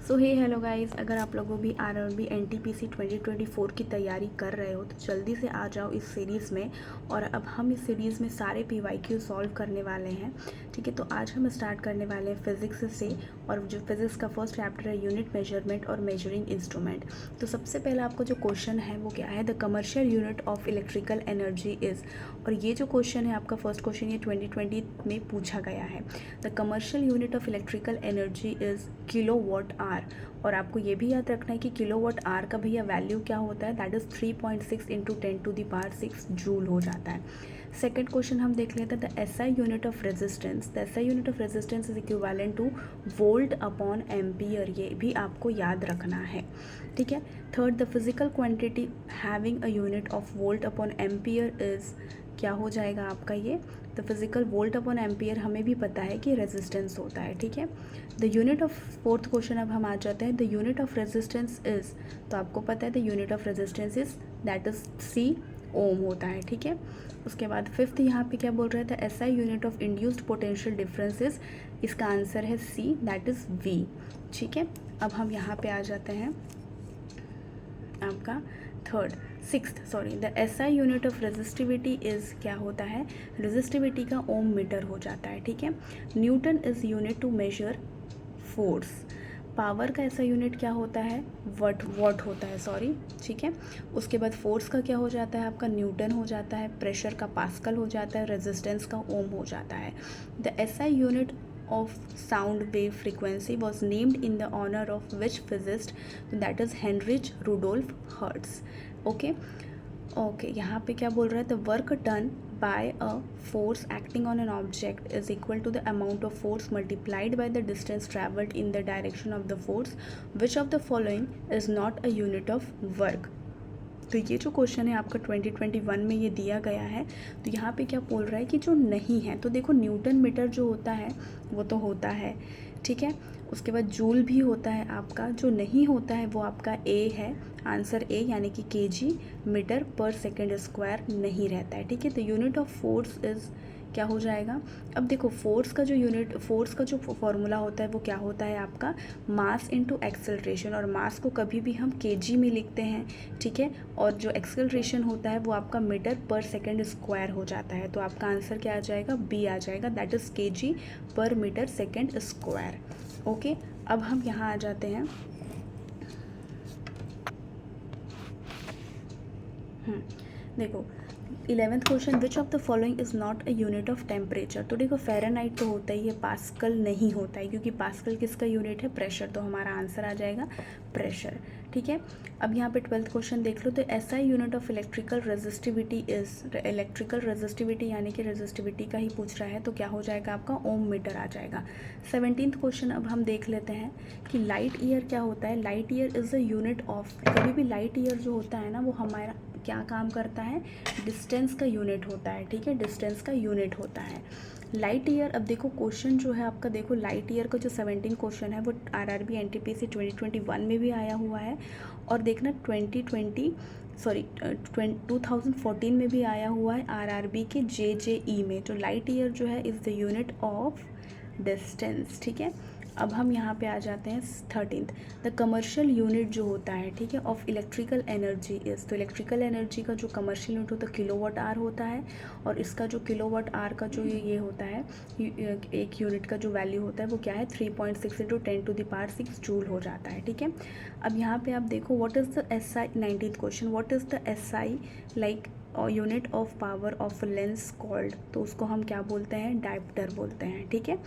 सो हे hello guys, अगर आप लोगों भी आरआरबी एनटीपीसी 2024 की तैयारी कर रहे हो तो जल्दी से आ जाओ इस सीरीज़ में। और अब हम इस सीरीज़ में सारे पीवाईक्यू सॉल्व करने वाले हैं। ठीक है, तो आज हम स्टार्ट करने वाले हैं फिज़िक्स से। और जो फिज़िक्स का फर्स्ट चैप्टर है यूनिट मेजरमेंट और मेजरिंग इंस्ट्रूमेंट। तो सबसे पहला आपका जो क्वेश्चन है वो क्या है, the commercial unit of electrical energy is. और ये जो क्वेश्चन है आपका फर्स्ट क्वेश्चन ये 2020 में पूछा गया है। The commercial unit of electrical energy is kilowatt hour. और आपको ये भी याद रखना है कि किलोवाट आर का भैया वैल्यू क्या होता है, दैट इज़ 3.6 इंटू 10⁻6 जूल हो जाता है। सेकेंड क्वेश्चन हम देख लेते हैं, the SI unit of resistance. The SI unit of resistance is equivalent two volt upon ampere. ये भी आपको याद रखना है। ठीक है। Third, the physical quantity having a unit of volt upon ampere is, क्या हो जाएगा आपका ये, the physical volt upon ampere हमें भी पता है कि रेजिस्टेंस होता है। ठीक है। The unit of, fourth question अब हम आ जाते हैं, the unit of resistance is. तो आपको पता है the unit of resistance is that is see ohm होता है। ठीक है। उसके बाद फिफ्थ यहाँ पे क्या बोल रहे थे, SI unit of induced potential differences, इसका आंसर है सी दैट इज़ वी। ठीक है। अब हम यहाँ पे आ जाते हैं आपका third sixth sorry, the SI unit of resistivity is, क्या होता है, रेजिस्टिविटी का ओम मीटर हो जाता है। ठीक है। Newton is unit to measure force. Power का ऐसा यूनिट क्या होता है, वॉट होता है, सॉरी। ठीक है। उसके बाद फोर्स का क्या हो जाता है आपका, न्यूटन हो जाता है। प्रेशर का पास्कल हो जाता है। रेजिस्टेंस का ओम हो जाता है। The SI unit of sound wave frequency was named in the honor of which physicist, that is Heinrich Rudolf Hertz. Okay. Okay यहाँ पे क्या बोल रहा है, the work done by a force acting on an object is equal to the amount of force multiplied by the distance travelled in the direction of the force, which of the following is not a unit of work. तो ये जो question है आपका 2021 में ये दिया गया है। तो यहाँ पे क्या बोल रहा है कि जो नहीं है, तो देखो न्यूटन मीटर जो होता है वो तो होता है। ठीक है। उसके बाद जूल भी होता है आपका, जो नहीं होता है वो आपका ए है, आंसर ए, यानी कि केजी मीटर पर सेकेंड स्क्वायर नहीं रहता है। ठीक है। तो यूनिट ऑफ फोर्स इज़, क्या हो जाएगा, अब देखो फोर्स का जो यूनिट, फोर्स का जो फॉर्मूला होता है वो क्या होता है आपका, मास इनटू एक्सेलरेशन। और मास को कभी भी हम केजी में लिखते हैं। ठीक है। और जो एक्सेलरेशन होता है वो आपका मीटर पर सेकेंड स्क्वायर हो जाता है। तो आपका आंसर क्या आ जाएगा, बी आ जाएगा, दैट इज़ केजी पर मीटर सेकेंड स्क्वायर। ओके। अब हम यहाँ आ जाते हैं देखो 11th question, which of the following is not a unit of temperature. तो देखो फ़ारेनहाइट तो होता ही है, पास्कल नहीं होता है, क्योंकि पास्कल किसका यूनिट है, प्रेशर। तो हमारा आंसर आ जाएगा प्रेशर। ठीक है। अब यहाँ पे 12th क्वेश्चन देख लो, तो SI unit of electrical resistivity is, electrical resistivity यानी कि रेजिस्टिविटी का ही पूछ रहा है, तो क्या हो जाएगा आपका, ओम मीटर आ जाएगा। 17th क्वेश्चन अब हम देख लेते हैं कि लाइट ईयर क्या होता है। Light year is a unit of, कभी भी लाइट ईयर जो होता है ना वो हमारा क्या काम करता है, डिस्टेंस का यूनिट होता है। ठीक है। डिस्टेंस का यूनिट होता है लाइट ईयर। अब देखो क्वेश्चन जो है आपका, देखो लाइट ईयर का जो 17 क्वेश्चन है वो आरआरबी एनटीपीसी 2021 में भी आया हुआ है। और देखना 2014 में भी आया हुआ है आरआरबी के जेजेई में। तो लाइट ईयर जो है is the unit of distance. ठीक है। अब हम यहाँ पे आ जाते हैं 13th, द कमर्शियल यूनिट जो होता है, ठीक है, ऑफ इलेक्ट्रिकल एनर्जी इज़। तो इलेक्ट्रिकल एनर्जी का जो कमर्शियल यूनिट होता है किलोवाट आर होता है। और इसका जो किलोवाट आर का जो ये होता है, एक यूनिट का जो वैल्यू होता है वो क्या है, 3.6 इंटू 10⁻6 जूल हो जाता है। ठीक है। अब यहाँ पे आप देखो, what is the SI, 19th question, what is the SI like unit of power of lens called. तो उसको हम क्या बोलते हैं, डायप्टर बोलते हैं। ठीक है।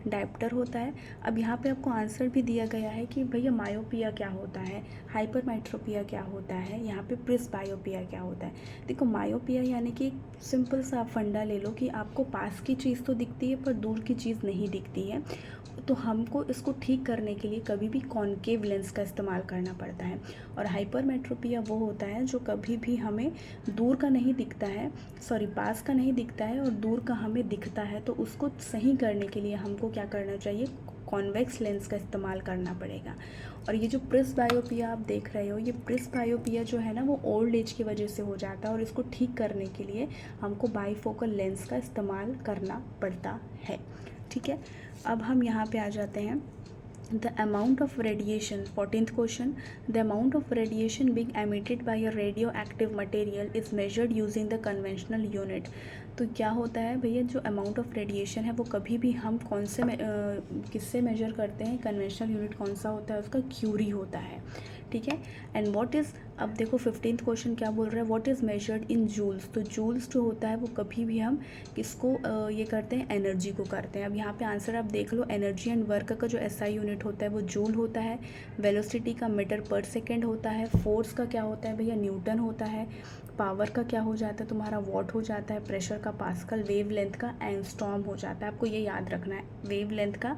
डायप्टर होता है। अब यहाँ पे आपको आंसर भी दिया गया है कि भैया मायोपिया क्या होता है, हाइपरमेट्रोपिया क्या होता है, यहाँ पे प्रिस्बायोपिया क्या होता है। देखो मायोपिया यानी कि सिंपल सा फंडा ले लो कि आपको पास की चीज़ तो दिखती है पर दूर की चीज़ नहीं दिखती है। तो हमको इसको ठीक करने के लिए कभी भी कॉनकेव लेंस का इस्तेमाल करना पड़ता है। और हाइपरमेट्रोपिया वो होता है जो कभी भी हमें दूर का नहीं दिखता है, सॉरी पास का नहीं दिखता है और दूर का हमें दिखता है। तो उसको सही करने के लिए हमको क्या करना चाहिए, कॉन्वेक्स लेंस का इस्तेमाल करना पड़ेगा। और ये जो प्रिस्बायोपिया आप देख रहे हो, ये प्रिस्बायोपिया जो है ना वो ओल्ड एज की वजह से हो जाता है। और इसको ठीक करने के लिए हमको बाईफोकल लेंस का इस्तेमाल करना पड़ता है। ठीक है। अब हम यहाँ पे आ जाते हैं The amount of radiation, 14th question, the amount of radiation being emitted by a radioactive material is measured using the conventional unit. तो क्या होता है भैया, जो अमाउंट ऑफ रेडिएशन है वो कभी भी हम कौन से किससे मेजर करते हैं, कन्वेंशनल यूनिट कौन सा होता है उसका, क्यूरी होता है, ठीक है। एंड व्हाट इज़, अब देखो 15th क्वेश्चन क्या बोल रहा है, what is measured in joules. तो जूल्स जो होता है वो कभी भी हम किसको ये करते हैं, एनर्जी को करते हैं। अब यहाँ पे आंसर आप देख लो, एनर्जी एंड वर्क का जो एसआई यूनिट होता है वो जूल होता है, वेलोसिटी का मीटर पर सेकेंड होता है, फोर्स का क्या होता है भैया, न्यूटन होता है, पावर का क्या हो जाता है तुम्हारा, वॉट हो जाता है, प्रेशर का पास्कल, वेव लेंथ का एंगस्ट्रॉम हो जाता है। आपको ये याद रखना है, वेव लेंथ का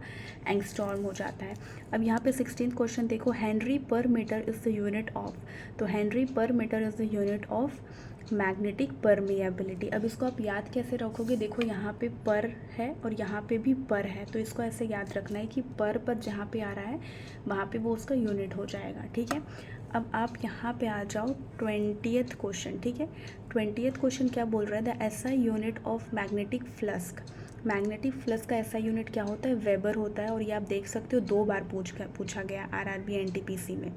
एंगस्ट्रॉम हो जाता है। अब यहाँ पे 16th क्वेश्चन देखो, henry per metre is the unit of, तो henry per metre is the unit of magnetic permeability. अब इसको आप याद कैसे रखोगे, देखो यहाँ पे पर है और यहाँ पे भी पर है, तो इसको ऐसे याद रखना है कि पर जहाँ पे आ रहा है वहाँ पे वो उसका यूनिट हो जाएगा, ठीक है। अब आप यहाँ पे आ जाओ 20th क्वेश्चन, ठीक है। 20th क्वेश्चन क्या बोल रहा है, the SI unit of magnetic flux. Magnetic flux का ऐसा यूनिट क्या होता है, वेबर होता है, और ये आप देख सकते हो 2 बार पूछा गया आरआरबी एनटीपीसी में,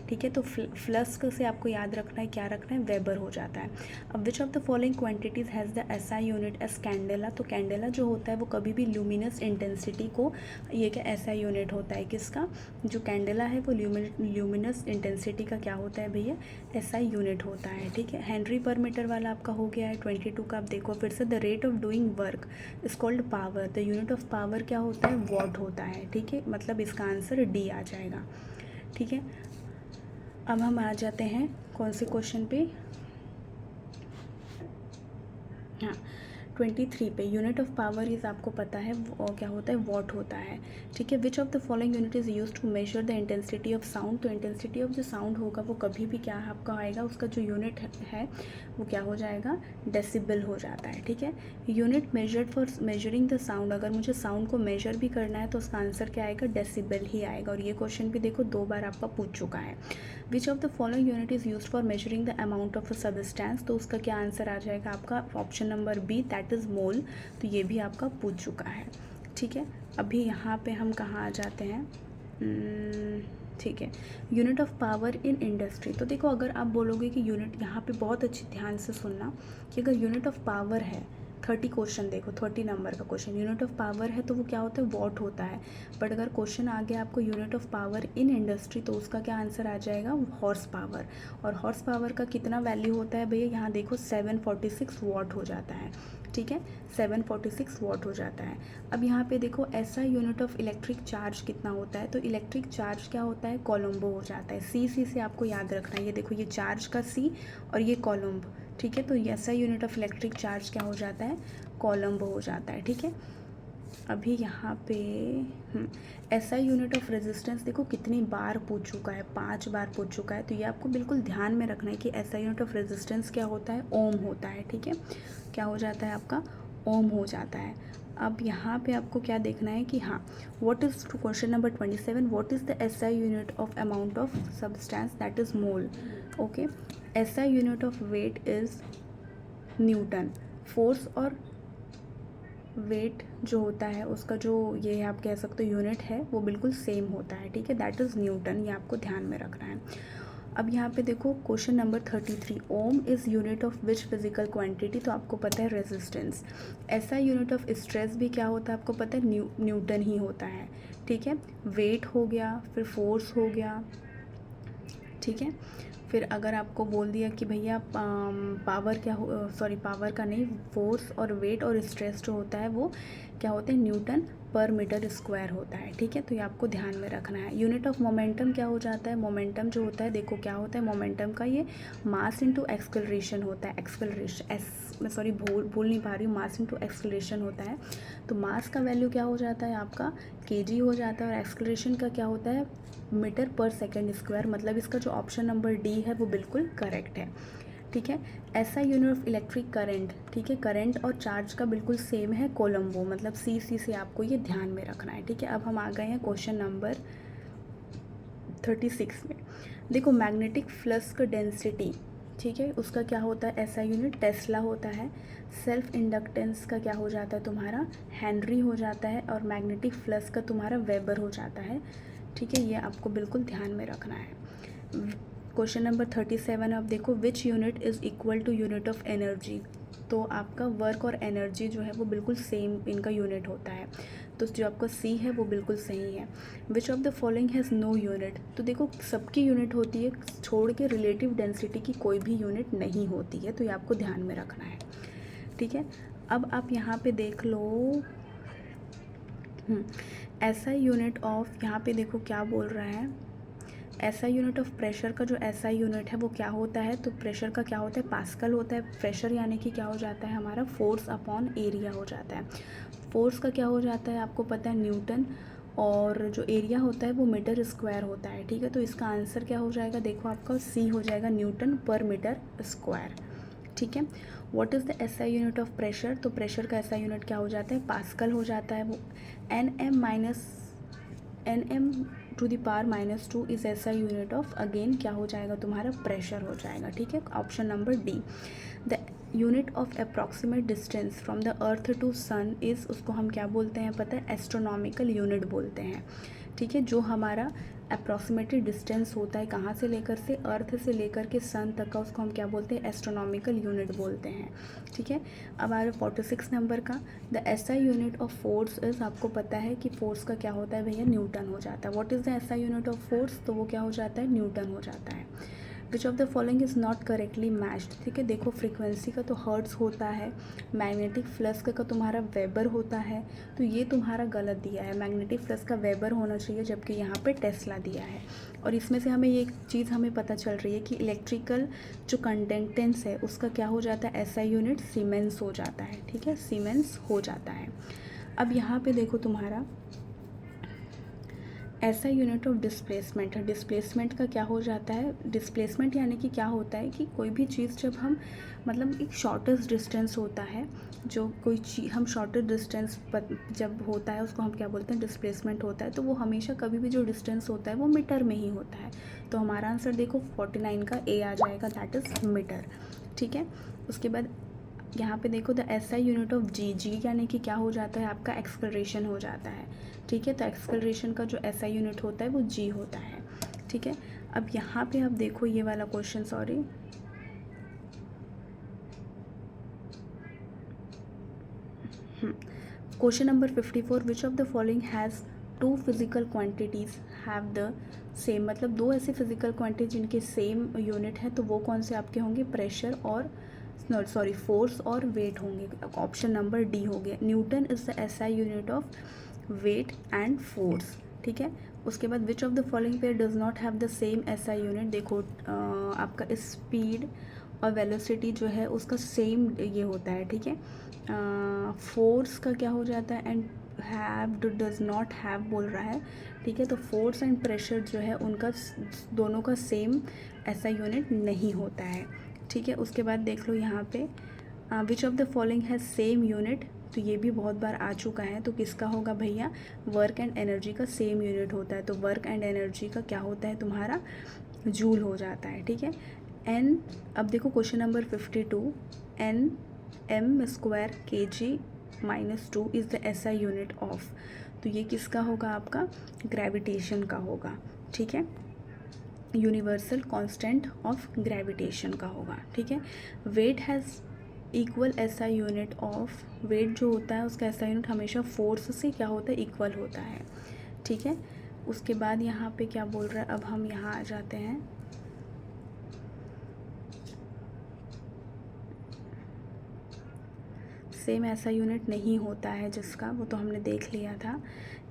ठीक है। तो फ्लक्स से आपको याद रखना है, क्या रखना है, वेबर हो जाता है। अब which of the following quantities has the SI unit as candela. तो कैंडेला जो होता है वो कभी भी ल्यूमिनस इंटेंसिटी को, ये क्या एसआई यूनिट होता है किसका, जो कैंडेला है वो ल्यूमिनस इंटेंसिटी का क्या होता है भैया, एसआई यूनिट होता है, ठीक है। हेनरी पर मीटर वाला आपका हो गया है। 22 का आप देखो फिर से, the rate of doing work is called power, the unit of power क्या होता है, वॉट होता है, ठीक है। मतलब इसका आंसर डी आ जाएगा, ठीक है। अब हम आ जाते हैं कौन से क्वेश्चन पे, हाँ 23 पे, यूनिट ऑफ पावर इज़ आपको पता है वो क्या होता है, वॉट होता है, ठीक है। Which of the following unit is use to measure the intensity of sound. तो इंटेंसिटी ऑफ जो साउंड होगा वो कभी भी क्या आपका आएगा, उसका जो यूनिट है वो क्या हो जाएगा, डेसिबल हो जाता है, ठीक है। Unit measured for measuring the sound, अगर मुझे साउंड को मेजर भी करना है तो उसका आंसर क्या आएगा, डेसिबल ही आएगा। और ये क्वेश्चन भी देखो 2 बार आपका पूछ चुका है। Which of the following unit is use for measuring the amount of a substance. तो उसका क्या आंसर आ जाएगा आपका, option number B, that is mole. तो ये भी आपका पूछ चुका है, ठीक है। अभी यहाँ पे हम कहाँ आ जाते हैं, ठीक है, unit of power in industry. तो देखो अगर आप बोलोगे कि यूनिट, यहाँ पे बहुत अच्छी ध्यान से सुनना कि अगर यूनिट ऑफ पावर है, 30 क्वेश्चन देखो, 30 नंबर का क्वेश्चन, यूनिट ऑफ पावर है तो वो क्या होता है, वॉट होता है। बट अगर क्वेश्चन आ गया आपको unit of power in industry, तो उसका क्या आंसर आ जाएगा, हॉर्स पावर। और हॉर्स पावर का कितना वैल्यू होता है भैया, यहाँ देखो 746 वॉट हो जाता है, ठीक है, 746 वॉट हो जाता है। अब यहाँ पे देखो ऐसा यूनिट ऑफ इलेक्ट्रिक चार्ज कितना होता है, तो इलेक्ट्रिक चार्ज क्या होता है, कोलम्बो हो जाता है। सी से आपको याद रखना है, ये देखो ये चार्ज का सी और ये कोलम्ब, ठीक है। तो ऐसा यूनिट ऑफ इलेक्ट्रिक चार्ज क्या हो जाता है, कोलम्बो हो जाता है, ठीक है। अभी यहाँ पे ऐसा यूनिट ऑफ रेजिस्टेंस देखो कितनी बार पूछ चुका है, 5 बार पूछ चुका है। तो ये आपको बिल्कुल ध्यान में रखना है कि ऐसा यूनिट ऑफ रेजिस्टेंस क्या होता है, ओम होता है, ठीक है। क्या हो जाता है आपका, ओम हो जाता है। अब यहाँ पे आपको क्या देखना है कि हाँ, what is, question number 27, what is the SI unit of amount of substance, that is mole, okay. SI unit of weight is newton. Force और वेट जो होता है उसका जो ये आप कह सकते हो यूनिट है वो बिल्कुल सेम होता है, ठीक है, दैट इज़ न्यूटन। ये आपको ध्यान में रखना है। अब यहाँ पे देखो question number 33, ohm is unit of which physical quantity. तो आपको पता है रेजिस्टेंस। ऐसा यूनिट ऑफ स्ट्रेस भी क्या होता है आपको पता है, न्यूटन ही होता है, ठीक है। वेट हो गया, फिर फोर्स हो गया, ठीक है। फिर अगर आपको बोल दिया कि भैया पावर क्या हो, सॉरी पावर का नहीं, फोर्स और वेट और स्ट्रेस जो होता है वो क्या होते हैं, न्यूटन पर मीटर स्क्वायर होता है, ठीक है। तो ये आपको ध्यान में रखना है। यूनिट ऑफ मोमेंटम क्या हो जाता है, मोमेंटम जो होता है देखो क्या होता है, मोमेंटम का ये मास इनटू एक्सेलरेशन होता है, एक्सेलरेशन मैं सॉरी बोल नहीं पा रही हूँ, मास इनटू एक्सेलरेशन होता है। तो मास का वैल्यू क्या हो जाता है आपका, केजी हो जाता है, और एक्सेलरेशन का क्या होता है, मीटर पर सेकेंड स्क्वायर। मतलब इसका जो ऑप्शन नंबर डी है वो बिल्कुल करेक्ट है, ठीक है। ऐसा यूनिट ऑफ इलेक्ट्रिक करंट, ठीक है, करंट और चार्ज का बिल्कुल सेम है, कोलम्बो। मतलब सी से आपको ये ध्यान में रखना है, ठीक है। अब हम आ गए हैं क्वेश्चन नंबर 36 में। देखो मैग्नेटिक फ्लक्स का डेंसिटी, ठीक है, उसका क्या होता है, ऐसा यूनिट टेस्ला होता है। सेल्फ इंडक्टेंस का क्या हो जाता है तुम्हारा, हेनरी हो जाता है। और मैग्नेटिक फ्लक्स का तुम्हारा वेबर हो जाता है, ठीक है, ये आपको बिल्कुल ध्यान में रखना है। क्वेश्चन नंबर 37 आप देखो, which unit is equal to unit of energy. तो आपका वर्क और एनर्जी जो है वो बिल्कुल सेम इनका यूनिट होता है, तो जो आपका सी है वो बिल्कुल सही है। Which of the following has no unit. तो देखो सबकी यूनिट होती है, छोड़ के रिलेटिव डेंसिटी की कोई भी यूनिट नहीं होती है, तो ये आपको ध्यान में रखना है। ठीक है, अब आप यहाँ पे देख लो एसआई यूनिट ऑफ, यहाँ पे देखो क्या बोल रहा है, एसआई यूनिट ऑफ प्रेशर का जो एसआई यूनिट है वो क्या होता है, तो प्रेशर का क्या होता है, पास्कल होता है। प्रेशर यानी कि क्या हो जाता है हमारा, फोर्स अपॉन एरिया हो जाता है। फोर्स का क्या हो जाता है आपको पता है, न्यूटन, और जो एरिया होता है वो मीटर स्क्वायर होता है। ठीक है, तो इसका आंसर क्या हो जाएगा, देखो आपका सी हो जाएगा, न्यूटन पर मीटर स्क्वायर। ठीक है, what is the SI unit of pressure. तो प्रेशर का एसआई यूनिट क्या हो जाता है, पास्कल हो जाता है वो। N M to the power -2 is SI unit of, again क्या हो जाएगा तुम्हारा, प्रेशर हो जाएगा। ठीक है, option number D. The unit of approximate distance from the earth to sun is, उसको हम क्या बोलते हैं पता है, एस्ट्रोनॉमिकल यूनिट बोलते हैं। ठीक है, जो हमारा अप्रॉक्सीमेटली डिस्टेंस होता है कहाँ से लेकर से, अर्थ से लेकर के सन तक का, उसको हम क्या बोलते हैं, एस्ट्रोनॉमिकल यूनिट बोलते हैं। ठीक है, अब आ रहा 46 नंबर का, the SI unit of force is, आपको पता है कि फोर्स का क्या होता है भैया, न्यूटन हो जाता है। What is the SI unit of force, तो वो क्या हो जाता है, न्यूटन हो जाता है। Which of the following is not correctly matched. ठीक है, देखो फ्रीक्वेंसी का तो हर्ट्स होता है, मैग्नेटिक फ्लक्स का तुम्हारा वेबर होता है, तो ये तुम्हारा गलत दिया है। मैग्नेटिक फ्लक्स का वेबर होना चाहिए, जबकि यहाँ पे टेस्ला दिया है। और इसमें से हमें ये चीज़ हमें पता चल रही है कि इलेक्ट्रिकल जो कंडक्टेंस है उसका क्या हो जाता है, एसआई यूनिट सीमेंस हो जाता है। ठीक है, सीमेंस हो जाता है। अब यहाँ पे देखो तुम्हारा ऐसा यूनिट ऑफ डिस्प्लेसमेंट है। डिस्प्लेसमेंट का क्या हो जाता है, डिस्प्लेसमेंट यानी कि क्या होता है कि कोई भी चीज़ जब हम, मतलब एक शॉर्टेस्ट डिस्टेंस होता है, जो कोई चीज़ हम शॉर्टेस्ट डिस्टेंस जब होता है उसको हम क्या बोलते हैं, डिस्प्लेसमेंट होता है। तो वो हमेशा कभी भी जो डिस्टेंस होता है वो मीटर में ही होता है। तो हमारा आंसर देखो 49 का ए आ जाएगा, दैट इज़ मीटर। ठीक है, उसके बाद यहाँ पे देखो द एसआई यूनिट ऑफ जी, जी यानी कि क्या हो जाता है आपका, एक्सलरेशन हो जाता है। ठीक है, तो एक्सलरेशन का जो एसआई यूनिट होता है वो जी होता है। ठीक है, अब यहाँ पे आप देखो ये वाला question, sorry question number 54, which of the following has two physical quantities have the same, मतलब दो ऐसे फिजिकल क्वांटिटी जिनके सेम यूनिट है, तो वो कौन से आपके होंगे, प्रेशर और सॉरी फोर्स और वेट होंगे। ऑप्शन नंबर डी हो गया, newton is the SI unit of weight and force. ठीक है, उसके बाद which of the following pair does not have the same SI unit. देखो आपका स्पीड और वेलोसिटी जो है उसका सेम ये होता है। ठीक है, फोर्स का क्या हो जाता है, and have does not have बोल रहा है। ठीक है, तो फोर्स एंड प्रेशर जो है उनका दोनों का सेम ऐसा यूनिट नहीं होता है। ठीक है, उसके बाद देख लो यहाँ पे विच of the following has same unit, तो ये भी बहुत बार आ चुका है, तो किसका होगा भैया, वर्क एंड एनर्जी का सेम यूनिट होता है। तो वर्क एंड एनर्जी का क्या होता है तुम्हारा, जूल हो जाता है। ठीक है, एन, अब देखो question number 52, N M square K G -2 is the SI unit of, तो ये किसका होगा, आपका ग्रेविटेशन का होगा। ठीक है, यूनिवर्सल कांस्टेंट ऑफ ग्रेविटेशन का होगा। ठीक है, weight has equal SI unit of, weight जो होता है उसका एसआई यूनिट हमेशा फोर्स से क्या होता है, इक्वल होता है। ठीक है, उसके बाद यहाँ पे क्या बोल रहा है, अब हम यहाँ आ जाते हैं, सेम ऐसा यूनिट नहीं होता है जिसका, वो तो हमने देख लिया था।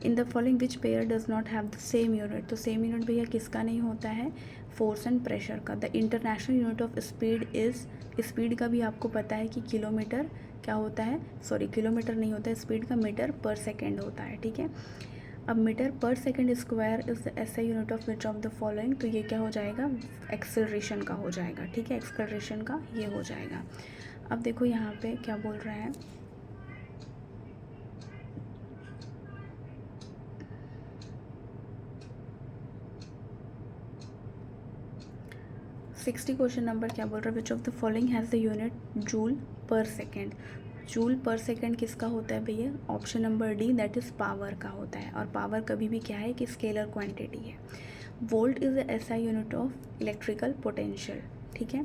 In the following which pair does not have the same unit, तो सेम यूनिट भैया किसका नहीं होता है, फोर्स एंड प्रेशर का। The international unit of speed is, speed का भी आपको पता है कि किलोमीटर क्या होता है, सॉरी किलोमीटर नहीं होता है, स्पीड का मीटर पर सेकेंड होता है। ठीक है, अब मीटर पर second square is the SI unit of which of the following, तो ये क्या हो जाएगा, एक्सेलरेशन का हो जाएगा। ठीक है, एक्सेलरेशन का ये हो जाएगा। अब देखो यहाँ पे क्या बोल रहा है, क्वेश्चन नंबर क्या बोल रहा है, which of the following has the unit joule पर सेकेंड। जूल पर सेकेंड किसका होता है भैया? Option number D, that is power का होता है, और पावर कभी भी क्या है कि स्केलर क्वांटिटी है। Volt is the SI unit of electrical potential, ठीक है।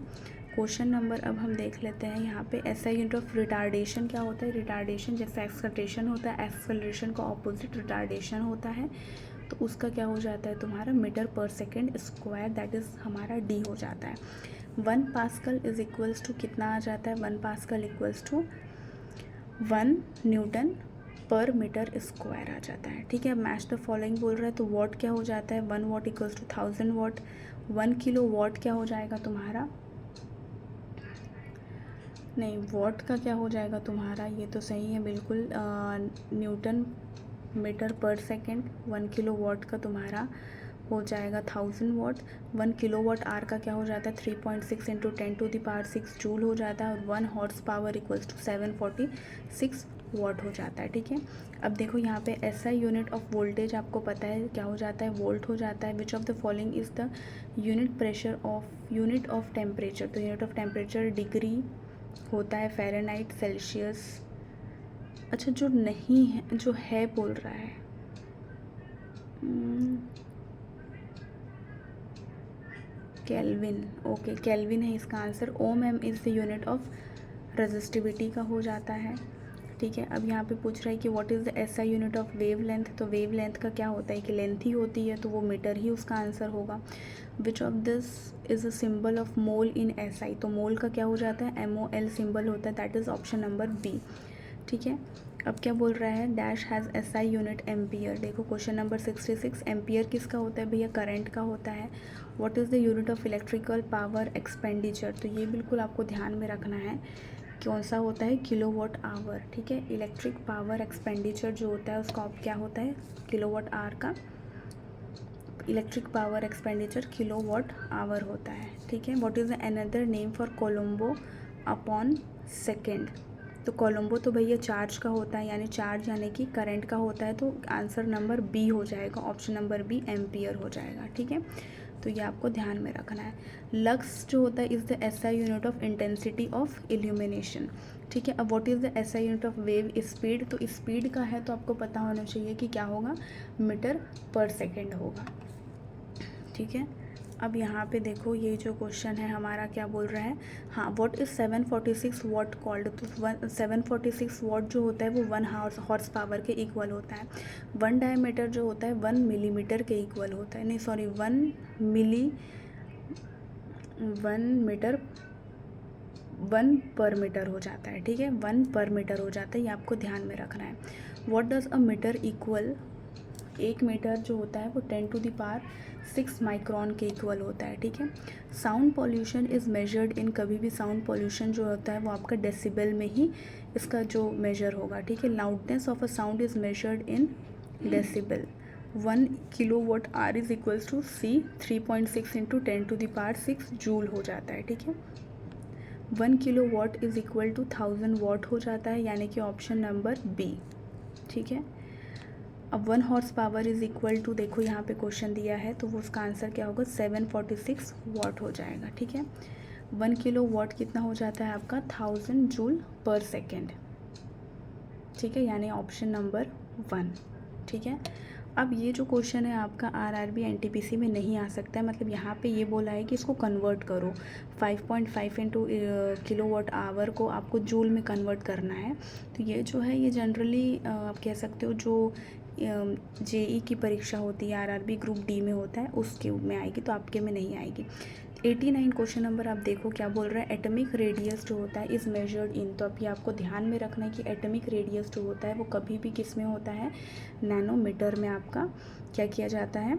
क्वेश्चन नंबर अब हम देख लेते हैं यहाँ पे, एसआई यूनिट ऑफ रिटार्डेशन क्या होता है? रिटार्डेशन जैसे एक्सलरेशन होता है, एक्सलरेशन का ऑपोजिट रिटार्डेशन होता है, तो उसका क्या हो जाता है तुम्हारा? मीटर पर सेकेंड स्क्वायर, दैट इज़ हमारा डी हो जाता है। 1 पास्कल इज इक्वल्स टू कितना आ जाता है? 1 पास्कल इक्वल्स टू 1 न्यूटन पर मीटर स्क्वायर आ जाता है, ठीक है। मैच द फॉलोइंग बोल रहा है, तो वॉट क्या हो जाता है? 1 watt equals to 1000 watt. 1 kilowatt क्या हो जाएगा तुम्हारा? नहीं, वॉट का क्या हो जाएगा तुम्हारा? ये तो सही है बिल्कुल, न्यूटन मीटर पर सेकेंड। 1 किलो वॉट का तुम्हारा हो जाएगा 1000 वॉट। 1 किलो वॉट आर का क्या हो जाता है? 3.6 इंटू 10⁶ जूल हो जाता है, और 1 horsepower equals to 746 watt हो जाता है, ठीक है। अब देखो यहाँ पे एसआई यूनिट ऑफ वोल्टेज आपको पता है क्या हो जाता है? वोल्ट हो जाता है। Which of the following is the unit of temperature? तो यूनिट ऑफ टेम्परेचर डिग्री होता है, फ़ारेनहाइट, सेल्सियस। अच्छा, जो नहीं है, जो है बोल रहा है, केल्विन। ओके, केल्विन है इसका answer. Ohm M is the unit of resistivity का हो जाता है, ठीक है। अब यहाँ पे पूछ रहा है कि what is the SI unit of wave length? तो वेव लेंथ का क्या होता है कि लेंथ ही होती है, तो वो मीटर ही उसका आंसर होगा। Which of this is a symbol of mole in SI? तो मोल का क्या हो जाता है? MOL सिंबल होता है, that is option number B, ठीक है। अब क्या बोल रहा है? Dash has SI unit ampere. देखो क्वेश्चन नंबर 66, एम्पियर किसका होता है भैया? करंट का होता है। What is the unit of electrical power expenditure? तो ये बिल्कुल आपको ध्यान में रखना है, कौन सा होता है? किलोवाट आवर, ठीक है। इलेक्ट्रिक पावर एक्सपेंडिचर जो होता है उसका क्या होता है? किलोवाट आवर का electric power expenditure kilowatt hour होता है, ठीक है। What is another name for Colombo upon second? तो कोलम्बो तो भैया चार्ज का होता है, यानी चार्ज यानी कि करंट का होता है, तो आंसर नंबर बी हो जाएगा, ऑप्शन नंबर बी एम्पियर हो जाएगा, ठीक है। तो ये आपको ध्यान में रखना है। लक्स जो होता है is the SI unit of intensity of illumination, ठीक है। अब what is the SI unit of wave speed? तो स्पीड का है तो आपको पता होना चाहिए कि क्या होगा? मीटर पर सेकेंड होगा, ठीक है। अब यहाँ पे देखो ये जो क्वेश्चन है हमारा क्या बोल रहा है? हाँ, व्हाट इज़ 746 वॉट कॉल्ड? तो 746 वॉट जो होता है वो 1 हॉर्स पावर के इक्वल होता है। 1 डायमीटर जो होता है 1 मिलीमीटर के इक्वल होता है, नहीं सॉरी 1 पर मीटर हो जाता है, ठीक है। 1 पर मीटर हो जाता है, ये आपको ध्यान में रखना है। What does a metre equal? 1 metre जो होता है वो 10⁶ माइक्रोन के इक्वल होता है, ठीक है। साउंड पॉल्यूशन इज़ मेजर्ड इन, कभी भी साउंड पॉल्यूशन जो होता है वो आपका डेसिबल में ही इसका जो मेजर होगा, ठीक है। Loudness of a sound is measured in decibel. 1 kilowatt hour is equals to C 3.6 into 10⁶ joule हो जाता है, ठीक है। 1 kilowatt is equal to 1000 watt हो जाता है, यानी कि ऑप्शन नंबर बी, ठीक है। अब 1 horsepower is equal to, देखो यहाँ पे क्वेश्चन दिया है तो वो उसका आंसर क्या होगा? 746 वॉट हो जाएगा, ठीक है। 1 किलो वॉट कितना हो जाता है आपका? 1000 जूल पर सेकेंड, ठीक है, यानी ऑप्शन नंबर 1, ठीक है। अब ये जो क्वेश्चन है आपका आरआरबी एनटीपीसी में नहीं आ सकता है, मतलब यहाँ पे ये बोला है कि इसको कन्वर्ट करो, 5.5 इंटू किलोवाट आवर को आपको जूल में कन्वर्ट करना है। तो ये जो है ये जनरली आप कह सकते हो जो जेई की परीक्षा होती है आरआरबी ग्रुप डी में होता है उसके में आएगी, तो आपके में नहीं आएगी। 89 क्वेश्चन नंबर आप देखो क्या बोल रहा है? एटॉमिक रेडियस जो होता है इज़ मेजर्ड इन, तो अब ये आपको ध्यान में रखना है कि एटॉमिक रेडियस जो होता है वो कभी भी किस में होता है? नैनोमीटर में आपका क्या किया जाता है?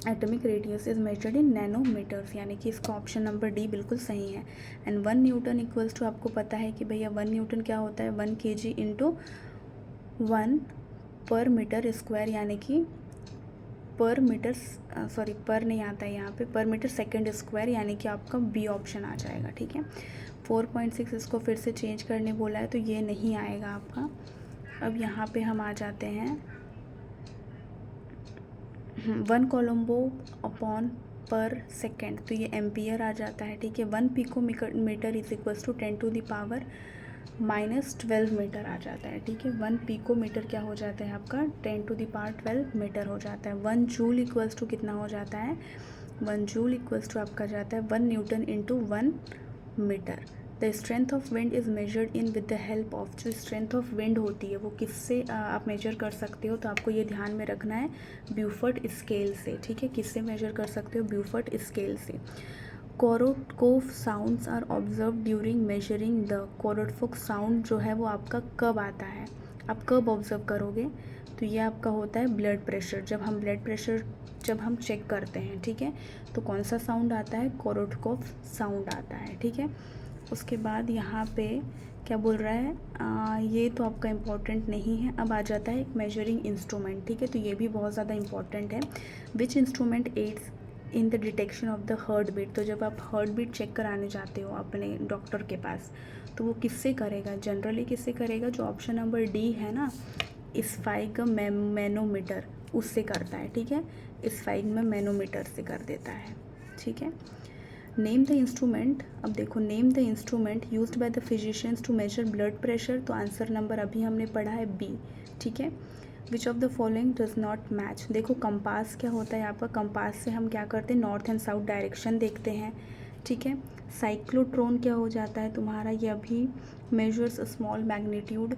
Atomic radius is measured in nanometres, यानी कि इसका ऑप्शन नंबर डी बिल्कुल सही है। एंड 1 न्यूटन इक्वल्स टू, आपको पता है कि भैया 1 न्यूटन क्या होता है? 1 kg इंटू 1 पर मीटर स्क्वायर, यानी कि पर मीटर, सॉरी पर नहीं आता है यहाँ पे, पर मीटर सेकेंड स्क्वायर, यानी कि आपका बी ऑप्शन आ जाएगा, ठीक है। 4.6 इसको फिर से चेंज करने बोला है तो ये नहीं आएगा आपका। अब यहाँ पे हम आ जाते हैं 1 कोलम्बो अपॉन पर सेकेंड, तो ये एम्पियर आ जाता है, ठीक है। 1 picometre is equals to 10⁻⁴ -12 metre आ जाता है, ठीक है। 1 पिकोमीटर क्या हो जाता है आपका 10⁻12 मीटर हो जाता है। 1 जूल इक्वल्स टू कितना हो जाता है, 1 जूल इक्वल्स टू आपका जाता है 1 newton into 1 metre. The strength of wind is measured in with the help of, जो स्ट्रेंथ ऑफ विंड होती है वो किससे आप मेजर कर सकते हो, तो आपको ये ध्यान में रखना है ब्यूफर्ट स्केल से, ठीक है। किससे मेजर कर सकते हो, ब्यूफर्ट स्केल से। Korotkoff sounds are observe during measuring the, Korotkoff sound जो है वो आपका कब आता है, आप कब ऑब्जर्व करोगे, तो ये आपका होता है ब्लड प्रेशर। जब हम ब्लड प्रेशर जब हम चेक करते हैं, ठीक है, तो कौन सा साउंड आता है, कोरोटकोव साउंड आता है, ठीक है। उसके बाद यहाँ पे क्या बोल रहा है, ये तो आपका इम्पॉर्टेंट नहीं है। अब आ जाता है एक मेजरिंग इंस्ट्रूमेंट, ठीक है, तो ये भी बहुत ज़्यादा इम्पॉर्टेंट है। Which instrument aids in the detection of the heartbeat, तो जब आप हार्ट बीट चेक कराने जाते हो अपने डॉक्टर के पास, तो वो किससे करेगा, जनरली किससे करेगा, जो ऑप्शन नंबर डी है ना, स्फाइगमैनोमीटर, उससे करता है, ठीक है। स्फाइगमैनोमीटर से कर देता है, ठीक है। नेम द इंस्ट्रूमेंट, अब देखो name the instrument used by the physicians to measure blood pressure, तो आंसर नंबर अभी हमने पढ़ा है बी, ठीक है। Which of the following does not match, देखो कंपास क्या होता है आपका, कंपास से हम क्या करते हैं, नॉर्थ एंड साउथ डायरेक्शन देखते हैं, ठीक है। साइक्लोट्रॉन क्या हो जाता है तुम्हारा, ये अभी मेजर्स स्मॉल मैग्नीट्यूड।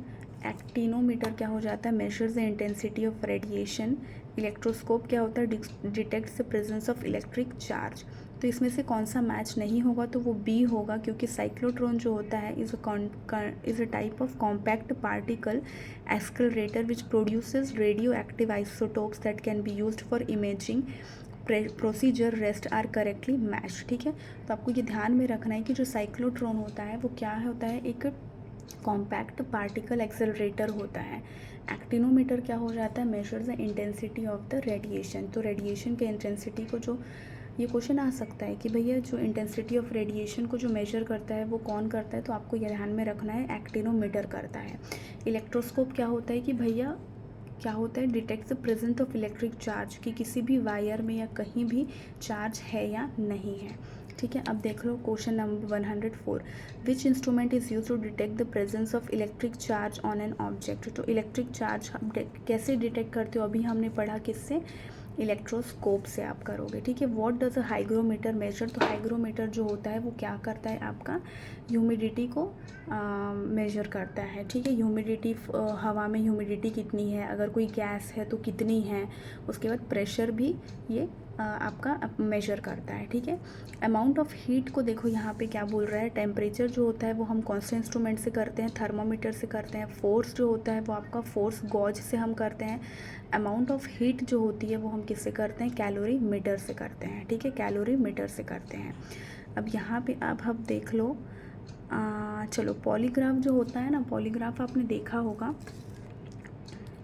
एक्टिनोमीटर क्या हो जाता है, measures the intensity of radiation. Electroscope क्या होता है, detects the presence of electric charge. तो इसमें से कौन सा मैच नहीं होगा, तो वो बी होगा, क्योंकि साइक्लोट्रॉन जो होता है is a type of compact particle accelerator which produces radioactive isotopes that can be used for imaging procedure rest are correctly match, ठीक है। तो आपको ये ध्यान में रखना है कि जो साइक्लोट्रॉन होता है वो क्या होता है, एक कॉम्पैक्ट पार्टिकल एक्सेलरेटर होता है। एक्टिनोमीटर क्या हो जाता है, major the intensity of the radiation, तो रेडिएशन के इंटेंसिटी को जो, ये क्वेश्चन आ सकता है कि भैया जो इंटेंसिटी ऑफ रेडिएशन को जो मेजर करता है वो कौन करता है, तो आपको ये ध्यान में रखना है एक्टिनोमीटर करता है। इलेक्ट्रोस्कोप क्या होता है कि भैया क्या होता है, detect the presence of electric charge, कि किसी भी वायर में या कहीं भी चार्ज है या नहीं है, ठीक है। अब देख लो question number 104, which instrument is use to detect the presence of electric charge on an object, तो इलेक्ट्रिक चार्ज कैसे डिटेक्ट करते हो, अभी हमने पढ़ा किससे, इलेक्ट्रोस्कोप से आप करोगे, ठीक है। What does a hygrometer measure, तो हाइग्रोमीटर जो होता है वो क्या करता है आपका, ह्यूमिडिटी को मेजर करता है, ठीक है। ह्यूमिडिटी, हवा में ह्यूमिडिटी कितनी है, अगर कोई गैस है तो कितनी है, उसके बाद प्रेशर भी ये आपका मेजर करता है, ठीक है। अमाउंट ऑफ हीट को देखो यहाँ पे क्या बोल रहा है, टेम्परेचर जो होता है वो हम कौन से इंस्ट्रूमेंट से करते हैं, थर्मामीटर से करते हैं। फोर्स जो होता है वो आपका फोर्स गॉज से हम करते हैं। अमाउंट ऑफ हीट जो होती है वो हम किससे करते हैं, कैलोरी मीटर से करते हैं, ठीक है, कैलोरी मीटर से करते हैं। अब यहाँ पे अब देख लो, चलो पॉलीग्राफ जो होता है ना, पॉलीग्राफ आपने देखा होगा,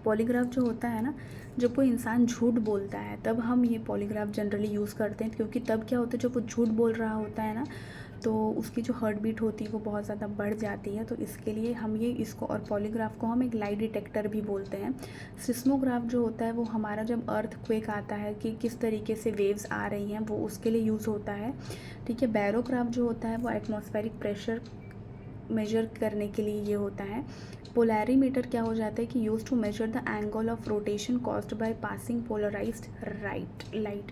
पॉलीग्राफ जो होता है ना, जब कोई इंसान झूठ बोलता है तब हम ये पॉलीग्राफ जनरली यूज़ करते हैं, क्योंकि तब क्या होता है, जब वो झूठ बोल रहा होता है ना, तो उसकी जो हार्ट बीट होती है वो बहुत ज़्यादा बढ़ जाती है, तो इसके लिए हम ये इसको, और पॉलीग्राफ को हम एक लाई डिटेक्टर भी बोलते हैं। सिस्मोग्राफ जो होता है वो हमारा जब अर्थ क्वेक आता है कि किस तरीके से वेव्स आ रही हैं, वो उसके लिए यूज़ होता है, ठीक है। बैरोग्राफ जो होता है वो एटमॉस्फेरिक प्रेशर मेजर करने के लिए ये होता है। पोलैरीमीटर क्या हो जाता है कि use to measure the angle of rotation caused by passing polarised light,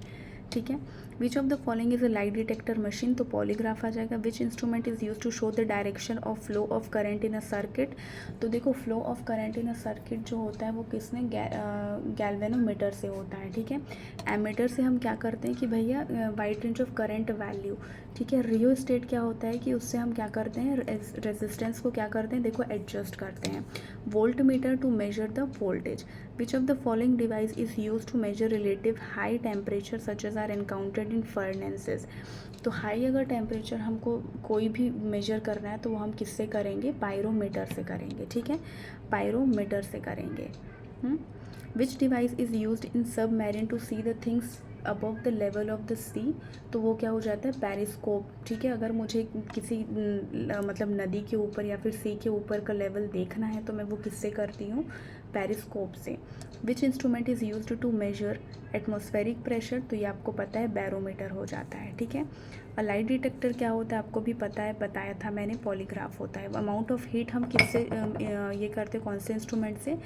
ठीक है। Which of the following is a light detector machine, तो पॉलीग्राफ आ जाएगा। Which instrument is use to show the direction of flow of current in a circuit, तो देखो flow of current in a circuit जो होता है वो किसने, गैल्वेनोमीटर से होता है, ठीक है। एमीटर से हम क्या करते हैं कि भैया wide range of current value, ठीक है। रियोस्टेट क्या होता है कि उससे हम क्या करते हैं, रेजिस्टेंस को क्या करते हैं, देखो एडजस्ट करते हैं। Voltmeter to measure the voltage. Which of the following device is use to measure relative high temperature such as are encountered in furnaces, तो हाई अगर टेम्परेचर हमको कोई भी मेजर करना है तो वो हम किससे करेंगे, पायरोमीटर से करेंगे, ठीक है, पायरोमीटर से करेंगे। Which device is use in submarine to see the things above the level of the sea, तो वो क्या हो जाता है, पेरिस्कोप, ठीक है। अगर मुझे किसी मतलब नदी के ऊपर या फिर सी के ऊपर का लेवल देखना है तो मैं वो किससे करती हूँ, पेरिस्कोप से। Which instrument is used to measure atmospheric pressure, तो ये आपको पता है बैरोमीटर हो जाता है, ठीक है। और लाइट डिटेक्टर क्या होता है आपको भी पता है, बताया था मैंने, पॉलीग्राफ होता है। अमाउंट ऑफ हीट हम किससे ये करते हैं, कौन से इंस्ट्रूमेंट से,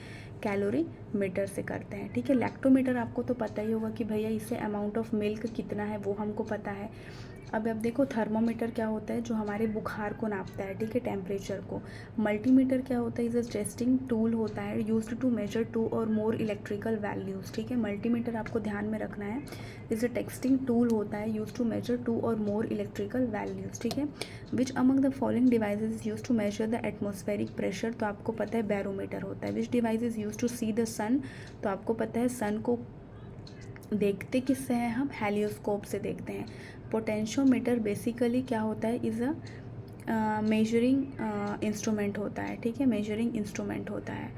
कैलोरी मीटर से करते हैं, ठीक है। लैक्टोमीटर आपको तो पता ही होगा कि भैया इससे अमाउंट ऑफ मिल्क कितना है वो हमको पता है। अब देखो थर्मोमीटर क्या होता है, जो हमारे बुखार को नापता है, ठीक है, टेम्परेचर को। मल्टीमीटर क्या होता है, इज अ टेस्टिंग टूल होता है यूज्ड टू मेजर 2 और मोर इलेक्ट्रिकल वैल्यूज़, ठीक है। मल्टीमीटर आपको ध्यान में रखना है, इज अ टेक्सटिंग टूल होता है यूज टू मेजर 2 और मोर इलेक्ट्रिकल वैल्यूज़, ठीक है। Which among the following devices is use to measure the atmospheric pressure, तो आपको पता है बैरोमीटर होता है। Which device is use to see the sun, तो आपको पता है सन को देखते किससे हैं हम, हेलियोस्कोप से देखते हैं। पोटेंशियोमीटर बेसिकली क्या होता है, इज़ अ मेजरिंग इंस्ट्रूमेंट होता है, ठीक है, मेजरिंग इंस्ट्रूमेंट होता है।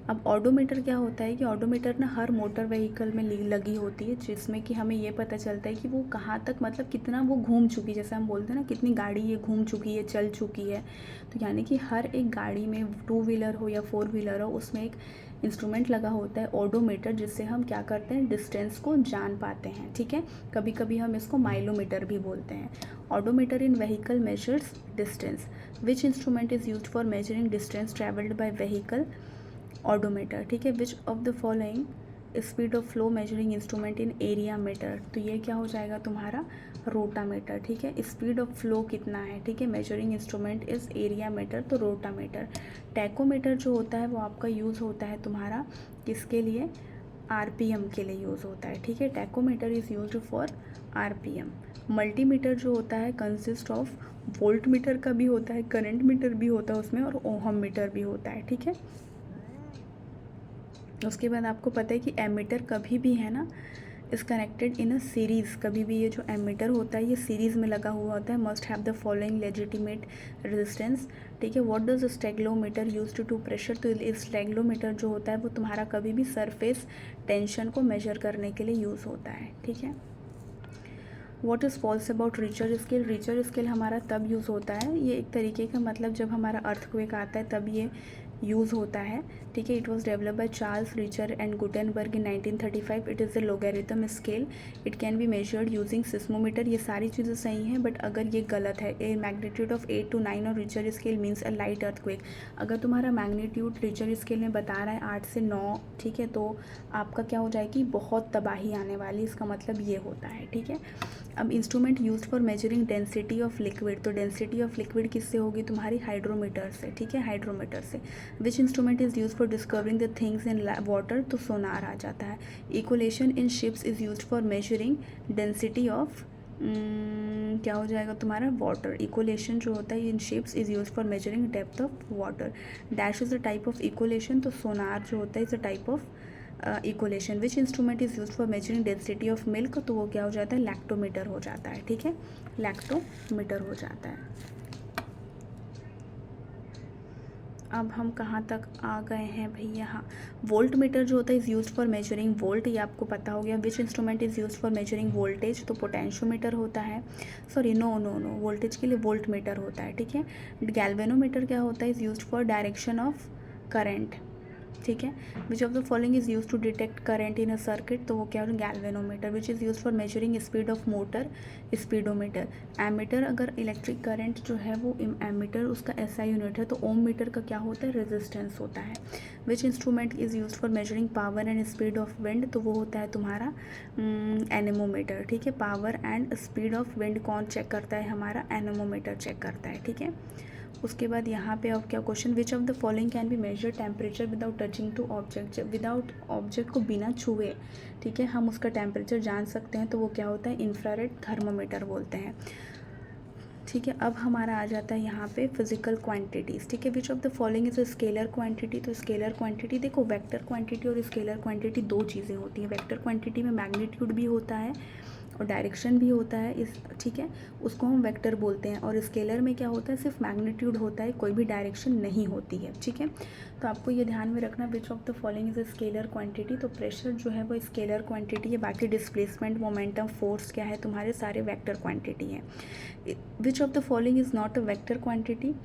अब ऑडोमीटर क्या होता है कि ऑडोमीटर ना हर मोटर व्हीकल में लगी होती है, जिसमें कि हमें ये पता चलता है कि वो कहाँ तक, मतलब कितना वो घूम चुकी है, जैसे हम बोलते हैं ना कितनी गाड़ी ये घूम चुकी है, चल चुकी है। तो यानी कि हर एक गाड़ी में 2 व्हीलर हो या 4 व्हीलर हो, उसमें एक इंस्ट्रूमेंट लगा होता है ऑडोमीटर, जिससे हम क्या करते हैं, डिस्टेंस को जान पाते हैं, ठीक है। कभी कभी हम इसको माइलोमीटर भी बोलते हैं। Odometer in vehicle measures distance. Which instrument is used for measuring distance travelled by vehicle, odometer, ठीक है। Which of the following speed of flow measuring instrument in area meter, तो ये क्या हो जाएगा तुम्हारा, रोटामीटर, ठीक है। स्पीड ऑफ फ्लो कितना है, ठीक है, measuring instrument is area meter, तो रोटामीटर। टैकोमीटर जो होता है वो आपका यूज़ होता है तुम्हारा किसके लिए, आरपीएम के लिए यूज़ होता है, ठीक है। Tachometer is used for RPM. Multimeter जो होता है कंसिस्ट ऑफ वोल्ट मीटर का भी होता है, करंट मीटर भी होता है उसमें, और ओहम मीटर भी होता है, ठीक है। उसके बाद आपको पता है कि एमीटर कभी भी है ना is connected in a series, कभी भी ये जो एमीटर होता है ये सीरीज़ में लगा हुआ होता है। Must have the following legitimate resistance, ठीक है। What does stalagmometer used to pressure, तो स्टेगलोमीटर जो होता है वो तुम्हारा कभी भी सरफेस टेंशन को मेजर करने के लिए यूज़ होता है, ठीक है। What is false about Richter scale, Richter scale हमारा तब यूज़ होता है, ये एक तरीके का मतलब जब हमारा अर्थक्वेक आता है तब ये यूज़ होता है, ठीक है। It was develop by Charles Richter and Gutenberg in 1935। It is the logarithm scale, it can be measured using seismometer. ये सारी चीज़ें सही हैं, बट अगर ये गलत है, ए मैग्नीट्यूड ऑफ 8 to 9 और रिचर स्केल मीन्स अ लाइट अर्थक्वेक। अगर तुम्हारा मैग्नीट्यूड रिचर स्केल में बता रहा है 8 से 9, ठीक है, तो आपका क्या हो जाएगी, बहुत तबाही आने वाली, इसका मतलब ये होता है, ठीक है। अब instrument used for measuring density of liquid, तो डेंसिटी ऑफ लिक्विड किससे होगी, तुम्हारी हाइड्रोमीटर से, ठीक है, हाइड्रोमीटर से। Which instrument is use for discovering the things in water, तो सोनार आ जाता है। Echolocation in ships is use for measuring density of क्या हो जाएगा तुम्हारा, वाटर। इक्वलेशन जो होता है in ships is use for measuring depth of water. Dash is a type of echolocation, तो सोनार जो होता है is a type of echolocation. Which instrument is use for measuring density of milk, तो वो क्या हो जाता है, लैक्टोमीटर हो जाता है, ठीक है, लैक्टोमीटर हो जाता है। अब हम कहाँ तक आ गए हैं भैया, हाँ, वोल्ट मीटर जो होता है is use for measuring volt, ये आपको पता हो गया। Which instrument is use for measuring voltage, तो पोटेंशियोमीटर होता है, sorry no no no, voltage के लिए वोल्ट मीटर होता है, ठीक है। गैल्वेनोमीटर क्या होता है, is use for direction of current, ठीक है। Which of the following is use to detect current in a circuit, तो वो क्या है, galvanometer. Which is use for measuring speed of motor, speedometer. Ammeter, अगर इलेक्ट्रिक करंट जो है वो एमीटर उसका एसआई यूनिट है, तो ओम मीटर का क्या होता है, रेजिस्टेंस होता है। Which instrument is use for measuring power and speed of wind, तो वो होता है तुम्हारा एनेमोमीटर, ठीक है। Power and speed of wind कौन चेक करता है, हमारा एनेमोमीटर चेक करता है, ठीक है। उसके बाद यहाँ पे अब क्या question, which of the following can be measure temperature without touching to object, without object को बिना छुए, ठीक है, हम उसका टेम्परेचर जान सकते हैं, तो वो क्या होता है, इंफ्रारेड थर्मोमीटर बोलते हैं, ठीक है। अब हमारा आ जाता है यहाँ पे फिजिकल क्वांटिटीज़, ठीक है। Which of the following is a scalar quantity, तो स्केलर क्वांटिटी देखो, वेक्टर क्वांटिटी और स्केलर क्वांटिटी दो चीज़ें होती हैं। वेक्टर क्वांटिटी में मैग्नीट्यूड भी होता है और डायरेक्शन भी होता है, इस ठीक है, उसको हम वेक्टर बोलते हैं। और स्केलर में क्या होता है, सिर्फ मैग्नीट्यूड होता है, कोई भी डायरेक्शन नहीं होती है, ठीक है। तो आपको ये ध्यान में रखना, विच of the following is a scalar quantity, तो प्रेशर जो है वो स्केलर क्वांटिटी है, बाकी डिस्प्लेसमेंट, मोमेंटम, फोर्स क्या है, तुम्हारे सारे वेक्टर क्वांटिटी हैं। विच of the following is not a vector quantity,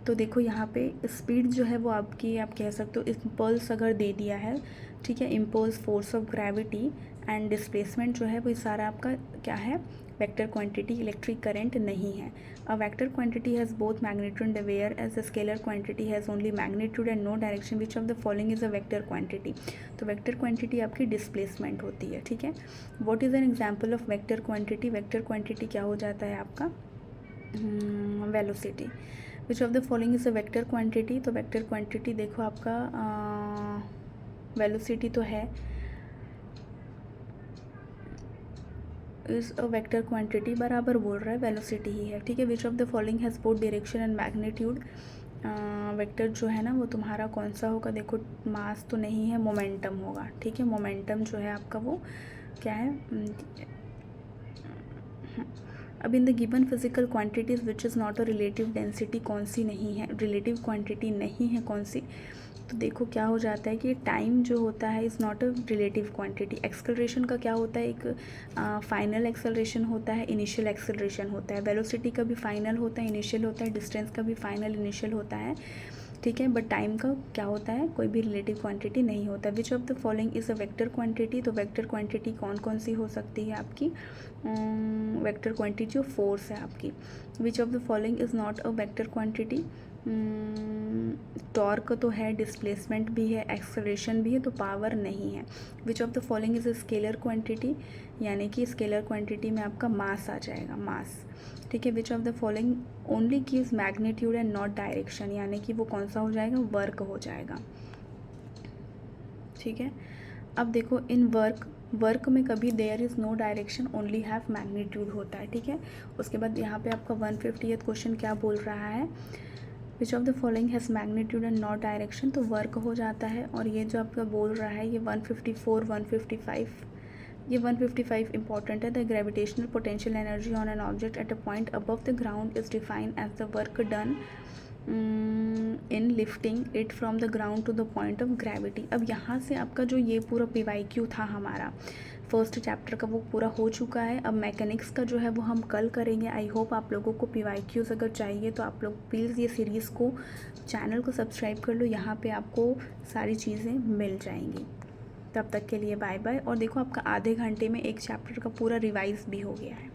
तो देखो यहाँ पे स्पीड जो है वो आपकी, आप कह सकते हो इम्पल्स अगर दे दिया है, ठीक है, impulse, force of gravity and displacement जो है वो सारा आपका क्या है, वेक्टर क्वांटिटी, इलेक्ट्रिक करंट नहीं है। A vector quantity has both magnitude and whereas a scalar quantity has only magnitude and no direction, which of the following is a vector quantity. तो वेक्टर क्वांटिटी आपकी displacement होती है, ठीक है। What is an example of vector quantity, vector quantity क्या हो जाता है आपका, velocity. Which of the following is a vector quantity, तो वेक्टर क्वांटिटी देखो आपका वेलोसिटी तो है, इज अ वेक्टर क्वांटिटी, बराबर बोल रहा है, वेलोसिटी ही है, ठीक है। Which of the following has both direction and magnitude, vector जो है ना वो तुम्हारा कौन सा होगा, देखो मास तो नहीं है, मोमेंटम होगा, ठीक है। मोमेंटम जो है आपका वो क्या है, अब in the given physical quantities which is not a relative density, कौन सी नहीं है, रिलेटिव क्वांटिटी नहीं है कौन सी, तो देखो क्या हो जाता है कि टाइम जो होता है is not a relative quantity. Acceleration का क्या होता है, एक फाइनल एक्सेलरेशन होता है, इनिशियल एक्सेलरेशन होता है। वेलोसिटी का भी फाइनल होता है, इनिशियल होता है, डिस्टेंस का भी फाइनल इनिशियल होता है, ठीक है। बट टाइम का क्या होता है, कोई भी रिलेटिव क्वांटिटी नहीं होता। विच of the following is a vector quantity, तो वेक्टर क्वांटिटी कौन कौन सी हो सकती है आपकी, वेक्टर क्वांटिटी जो फोर्स है आपकी। विच of the following is not a vector quantity, torque तो है, डिस्प्लेसमेंट भी है, एक्सेलरेशन भी है, तो पावर नहीं है। Which of the following is a scalar quantity, यानी कि स्केलर क्वांटिटी में आपका मास आ जाएगा, मास, ठीक है। Which of the following only gives magnitude and not direction, यानी कि वो कौन सा हो जाएगा, वर्क हो जाएगा, ठीक है। अब देखो इन वर्क में कभी there is no direction, only have magnitude होता है, ठीक है। उसके बाद यहाँ पे आपका 150th क्वेश्चन क्या बोल रहा है, which of the following has magnitude and not direction, तो वर्क हो जाता है। और ये जो आपका बोल रहा है ये 154, 155, ये 155 इंपॉर्टेंट है। The gravitational potential energy on an object at a point above the ground is defined as the work done in lifting it from the ground to the point of gravity. अब यहाँ से आपका जो ये पूरा PYQ था हमारा first chapter का वो पूरा हो चुका है। अब मैकेनिक्स का जो है वो हम कल करेंगे। आई होप आप लोगों को PYQs अगर चाहिए तो आप लोग प्लीज़ ये सीरीज़ को, चैनल को सब्सक्राइब कर लो, यहाँ पे आपको सारी चीज़ें मिल जाएंगी। तब तक के लिए बाय बाय। और देखो आपका आधे घंटे में एक चैप्टर का पूरा रिवाइज भी हो गया है।